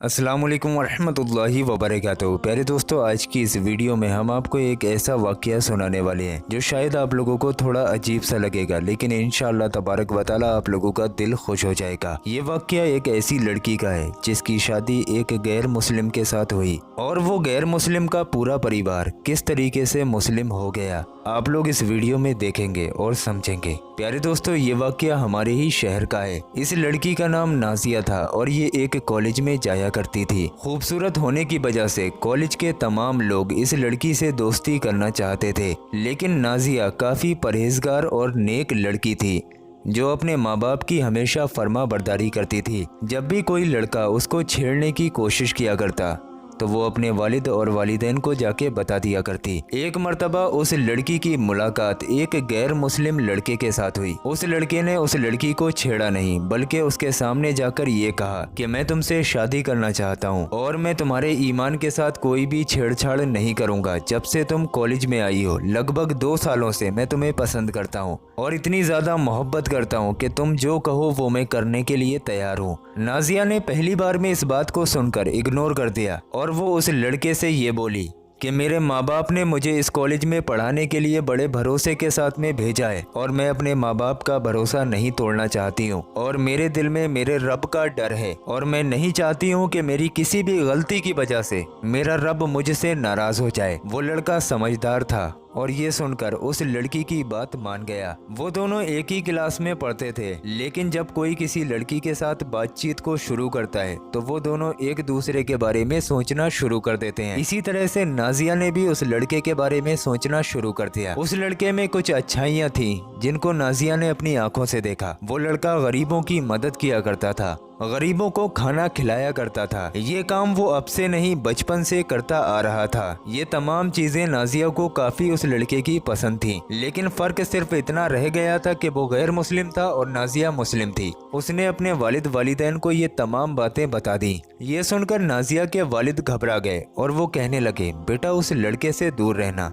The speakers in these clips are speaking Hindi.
अस्सलाम वालेकुम वरहमतुल्लाहि वबरकातुहू। प्यारे दोस्तों, आज की इस वीडियो में हम आपको एक ऐसा वाक़या सुनाने वाले हैं जो शायद आप लोगों को थोड़ा अजीब सा लगेगा, लेकिन इंशाअल्लाह तबारक व तआला आप लोगों का दिल खुश हो जाएगा। ये वाक़या एक ऐसी लड़की का है जिसकी शादी एक गैर मुस्लिम के साथ हुई और वो गैर मुस्लिम का पूरा परिवार किस तरीके से मुस्लिम हो गया, आप लोग इस वीडियो में देखेंगे और समझेंगे। प्यारे दोस्तों, ये वाक़या हमारे ही शहर का है। इस लड़की का नाम नाजिया था और ये एक कॉलेज में जाया करती थी। खूबसूरत होने की वजह से कॉलेज के तमाम लोग इस लड़की से दोस्ती करना चाहते थे, लेकिन नाजिया काफ़ी परहेजगार और नेक लड़की थी जो अपने माँ बाप की हमेशा फर्मा बरदारी करती थी। जब भी कोई लड़का उसको छेड़ने की कोशिश किया करता तो वो अपने वालिद और वालिदैन को जाके बता दिया करती। एक मर्तबा उस लड़की की मुलाकात एक गैर मुस्लिम लड़के के साथ हुई। उस लड़के ने उस लड़की को छेड़ा नहीं, बल्कि उसके सामने जाकर ये कहा कि मैं तुमसे शादी करना चाहता हूँ और मैं तुम्हारे ईमान के साथ कोई भी छेड़छाड़ नहीं करूँगा। जब से तुम कॉलेज में आई हो, लगभग 2 सालों से मैं तुम्हें पसंद करता हूँ और इतनी ज़्यादा मोहब्बत करता हूँ कि तुम जो कहो वो मैं करने के लिए तैयार हूँ। नाजिया ने पहली बार में इस बात को सुनकर इग्नोर कर दिया और वो उस लड़के से ये बोली कि मेरे माँ बाप ने मुझे इस कॉलेज में पढ़ाने के लिए बड़े भरोसे के साथ में भेजा है और मैं अपने माँ बाप का भरोसा नहीं तोड़ना चाहती हूँ और मेरे दिल में मेरे रब का डर है और मैं नहीं चाहती हूँ कि मेरी किसी भी गलती की वजह से मेरा रब मुझसे नाराज हो जाए। वो लड़का समझदार था और ये सुनकर उस लड़की की बात मान गया। वो दोनों एक ही क्लास में पढ़ते थे, लेकिन जब कोई किसी लड़की के साथ बातचीत को शुरू करता है तो वो दोनों एक दूसरे के बारे में सोचना शुरू कर देते हैं। इसी तरह से नाजिया ने भी उस लड़के के बारे में सोचना शुरू कर दिया। उस लड़के में कुछ अच्छाइयाँ थीं जिनको नाजिया ने अपनी आंखों से देखा। वो लड़का गरीबों की मदद किया करता था, गरीबों को खाना खिलाया करता था। ये काम वो अब से नहीं बचपन से करता आ रहा था। ये तमाम चीजें नाजिया को काफी उस लड़के की पसंद थी, लेकिन फर्क सिर्फ इतना रह गया था कि वो गैर मुस्लिम था और नाजिया मुस्लिम थी। उसने अपने वालिद वालिदैन को ये तमाम बातें बता दी। ये सुनकर नाजिया के वालिद घबरा गए और वो कहने लगे, बेटा उस लड़के से दूर रहना,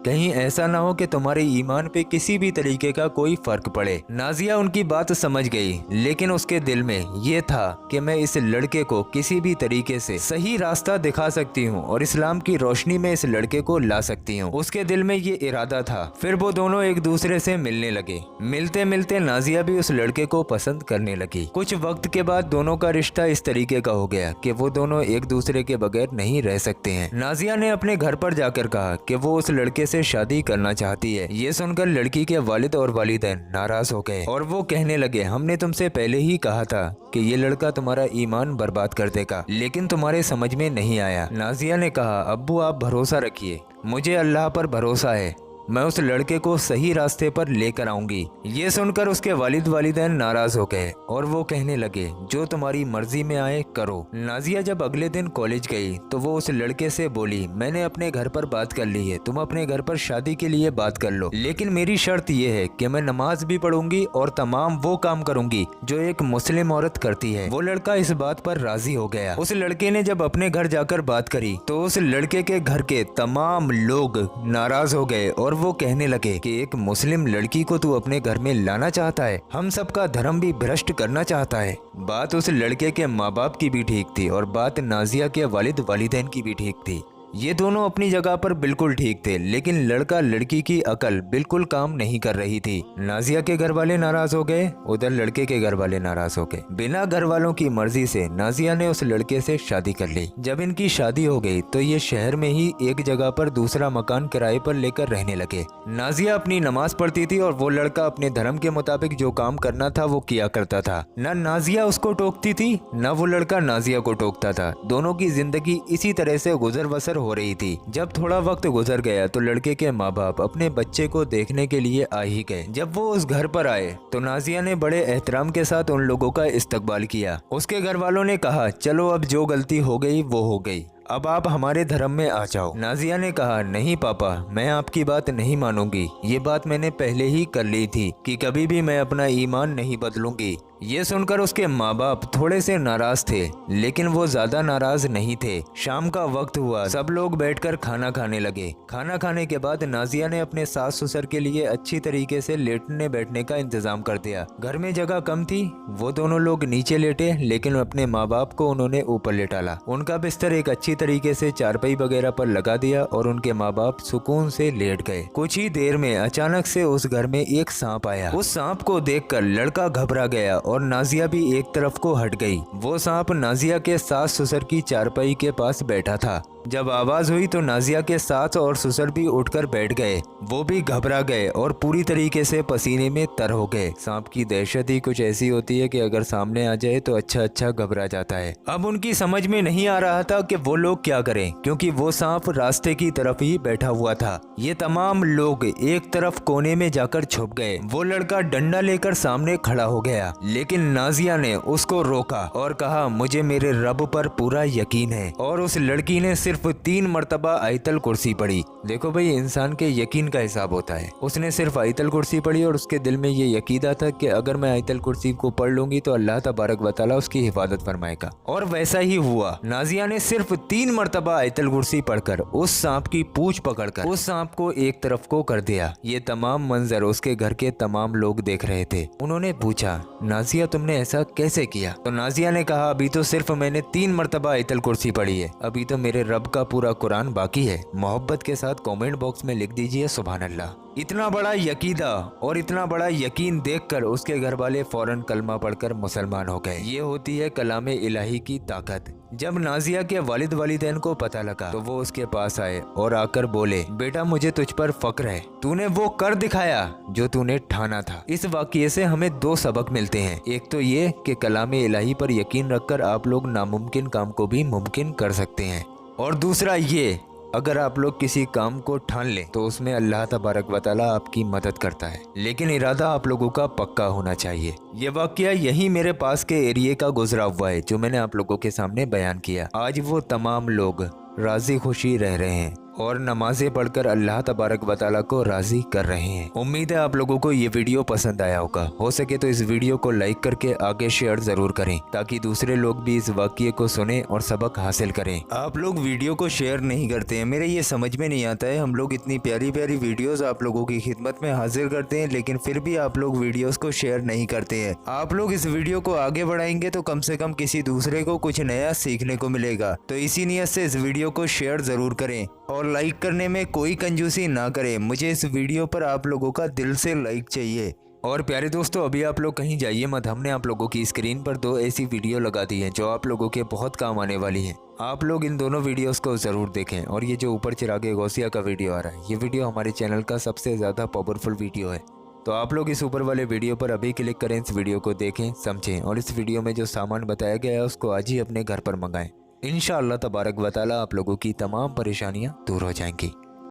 कहीं ऐसा ना हो कि तुम्हारे ईमान पे किसी भी तरीके का कोई फर्क पड़े। नाजिया उनकी बात समझ गई, लेकिन उसके दिल में ये था कि मैं इस लड़के को किसी भी तरीके से सही रास्ता दिखा सकती हूँ और इस्लाम की रोशनी में इस लड़के को ला सकती हूँ। उसके दिल में ये इरादा था। फिर वो दोनों एक दूसरे से मिलने लगे। मिलते मिलते नाजिया भी उस लड़के को पसंद करने लगी। कुछ वक्त के बाद दोनों का रिश्ता इस तरीके का हो गया कि वो दोनों एक दूसरे के बगैर नहीं रह सकते हैं। नाजिया ने अपने घर पर जाकर कहा कि वो उस लड़के से शादी करना चाहती है। ये सुनकर लड़की के वालिद और वालिदैन नाराज हो गए और वो कहने लगे, हमने तुमसे पहले ही कहा था कि ये लड़का तुम्हारा ईमान बर्बाद कर देगा, लेकिन तुम्हारे समझ में नहीं आया। नाजिया ने कहा, अब्बू आप भरोसा रखिए, मुझे अल्लाह पर भरोसा है, मैं उस लड़के को सही रास्ते पर लेकर आऊंगी। ये सुनकर उसके वालिद वालिदैन नाराज हो गए और वो कहने लगे, जो तुम्हारी मर्जी में आए करो। नाजिया जब अगले दिन कॉलेज गई तो वो उस लड़के से बोली, मैंने अपने घर पर बात कर ली है, तुम अपने घर पर शादी के लिए बात कर लो, लेकिन मेरी शर्त ये है कि मैं नमाज भी पढ़ूंगी और तमाम वो काम करूंगी जो एक मुस्लिम औरत करती है। वो लड़का इस बात पर राजी हो गया। उस लड़के ने जब अपने घर जाकर बात करी तो उस लड़के के घर के तमाम लोग नाराज हो गए और वो कहने लगे कि एक मुस्लिम लड़की को तू अपने घर में लाना चाहता है, हम सबका धर्म भी भ्रष्ट करना चाहता है। बात उस लड़के के माँ बाप की भी ठीक थी और बात नाजिया के वालिद वालिदैन की भी ठीक थी। ये दोनों अपनी जगह पर बिल्कुल ठीक थे, लेकिन लड़का लड़की की अकल बिल्कुल काम नहीं कर रही थी। नाजिया के घर वाले नाराज हो गए, उधर लड़के के घर वाले नाराज हो गए। बिना घर वालों की मर्जी से नाजिया ने उस लड़के से शादी कर ली। जब इनकी शादी हो गई तो ये शहर में ही एक जगह पर दूसरा मकान किराए पर लेकर रहने लगे। नाजिया अपनी नमाज पढ़ती थी और वो लड़का अपने धर्म के मुताबिक जो काम करना था वो किया करता था। न नाजिया उसको टोकती थी, न वो लड़का नाजिया को टोकता था। दोनों की जिंदगी इसी तरह से गुजर बसर हो रही थी। जब थोड़ा वक्त गुजर गया तो लड़के के माँ बाप अपने बच्चे को देखने के लिए आ ही गए। जब वो उस घर पर आए तो नाजिया ने बड़े एहतराम के साथ उन लोगों का इस्तकबाल किया। उसके घर वालों ने कहा, चलो अब जो गलती हो गई वो हो गई, अब आप हमारे धर्म में आ जाओ। नाजिया ने कहा, नहीं पापा, मैं आपकी बात नहीं मानूंगी। ये बात मैंने पहले ही कर ली थी कि कभी भी मैं अपना ईमान नहीं बदलूंगी। ये सुनकर उसके माँ बाप थोड़े से नाराज थे, लेकिन वो ज्यादा नाराज नहीं थे। शाम का वक्त हुआ, सब लोग बैठकर खाना खाने लगे। खाना खाने के बाद नाजिया ने अपने सास ससुर के लिए अच्छी तरीके से लेटने बैठने का इंतजाम कर दिया। घर में जगह कम थी, वो दोनों लोग नीचे लेटे, लेकिन अपने माँ बाप को उन्होंने ऊपर लेटाला। उनका बिस्तर एक अच्छी तरीके से चारपाई वगैरह पर लगा दिया और उनके माँ बाप सुकून से लेट गए। कुछ ही देर में अचानक से उस घर में एक सांप आया। उस सांप को देखकर लड़का घबरा गया और नाजिया भी एक तरफ को हट गई। वो सांप नाजिया के सास ससुर की चारपाई के पास बैठा था। जब आवाज हुई तो नाजिया के सास और ससुर भी उठकर बैठ गए। वो भी घबरा गए और पूरी तरीके से पसीने में तर हो गए। सांप की दहशत ही कुछ ऐसी होती है कि अगर सामने आ जाए तो अच्छा घबरा जाता है। अब उनकी समझ में नहीं आ रहा था कि वो लोग क्या करें, क्योंकि वो सांप रास्ते की तरफ ही बैठा हुआ था। ये तमाम लोग एक तरफ कोने में जाकर छुप गए। वो लड़का डंडा लेकर सामने खड़ा हो गया, लेकिन नाजिया ने उसको रोका और कहा, मुझे मेरे रब पर पूरा यकीन है। और उस लड़की ने सिर्फ 3 मरतबा आयतल कुर्सी पढ़ी। देखो भाई, इंसान के यकीन का हिसाब होता है। उसने सिर्फ आयतल कुर्सी पढ़ी और उसके दिल में ये यकीदा था कि अगर मैं आयतल कुर्सी को पढ़ लूंगी तो अल्लाह तबारक व तआला उसकी हिफाजत फरमाएगा। और वैसा ही हुआ। नाजिया ने सिर्फ 3 मरतबा आयतल कुर्सी पढ़कर उस सांप की पूंछ पकड़कर उस सांप को एक तरफ को कर दिया। ये तमाम मंजर उसके घर के तमाम लोग देख रहे थे। उन्होंने पूछा, नाजिया तुमने ऐसा कैसे किया? तो नाजिया ने कहा, अभी तो सिर्फ मैंने 3 मरतबा आयतल कुर्सी पढ़ी है, अभी तो मेरे रब का पूरा कुरान बाकी है। मोहब्बत के साथ कमेंट बॉक्स में लिख दीजिए सुभान अल्लाह। इतना बड़ा यकीदा और इतना बड़ा यकीन देखकर उसके घर वाले फौरन कलमा पढ़कर मुसलमान हो गए। ये होती है कलामे इलाही की ताकत। जब नाजिया के वालिद वालिदैन को पता लगा तो वो उसके पास आए और आकर बोले, बेटा मुझे तुझ पर फक्र है, तूने वो कर दिखाया जो तूने ठाना था। इस वाक़ये से हमें 2 सबक मिलते हैं। एक तो ये कि कलामे इलाही पर यकीन रखकर आप लोग नामुमकिन काम को भी मुमकिन कर सकते हैं, और दूसरा ये, अगर आप लोग किसी काम को ठान लें तो उसमें अल्लाह तबारक व तआला आपकी मदद करता है, लेकिन इरादा आप लोगों का पक्का होना चाहिए। ये वाकया यही मेरे पास के एरिया का गुजरा हुआ है जो मैंने आप लोगों के सामने बयान किया। आज वो तमाम लोग राजी खुशी रह रहे हैं और नमाजें पढ़कर अल्लाह तबारक व तआला को राजी कर रहे हैं। उम्मीद है आप लोगों को ये वीडियो पसंद आया होगा। हो सके तो इस वीडियो को लाइक करके आगे शेयर जरूर करें ताकि दूसरे लोग भी इस वाक़ये को सुने और सबक हासिल करें। आप लोग वीडियो को शेयर नहीं करते हैं, मेरे ये समझ में नहीं आता है। हम लोग इतनी प्यारी प्यारी वीडियोस आप लोगों की खिदमत में हाजिर करते हैं, लेकिन फिर भी आप लोग वीडियोस को शेयर नहीं करते हैं। आप लोग इस वीडियो को आगे बढ़ाएंगे तो कम से कम किसी दूसरे को कुछ नया सीखने को मिलेगा। तो इसी नीयत से इस वीडियो को शेयर जरूर करें और लाइक करने में कोई कंजूसी ना करें। मुझे इस वीडियो पर आप लोगों का दिल से लाइक चाहिए। और प्यारे दोस्तों, अभी आप लोग कहीं जाइए मत। हमने आप लोगों की स्क्रीन पर 2 ऐसी वीडियो लगा दी हैं जो आप लोगों के बहुत काम आने वाली हैं। आप लोग इन दोनों वीडियोस को ज़रूर देखें। और ये जो ऊपर चिरागे गौसिया का वीडियो आ रहा है, ये वीडियो हमारे चैनल का सबसे ज़्यादा पावरफुल वीडियो है। तो आप लोग इस ऊपर वाले वीडियो पर अभी क्लिक करें, इस वीडियो को देखें, समझें और इस वीडियो में जो सामान बताया गया है उसको आज ही अपने घर पर मंगाएं। इंशाअल्लाह तबारक व तआला आप लोगों की तमाम परेशानियां दूर हो जाएंगी।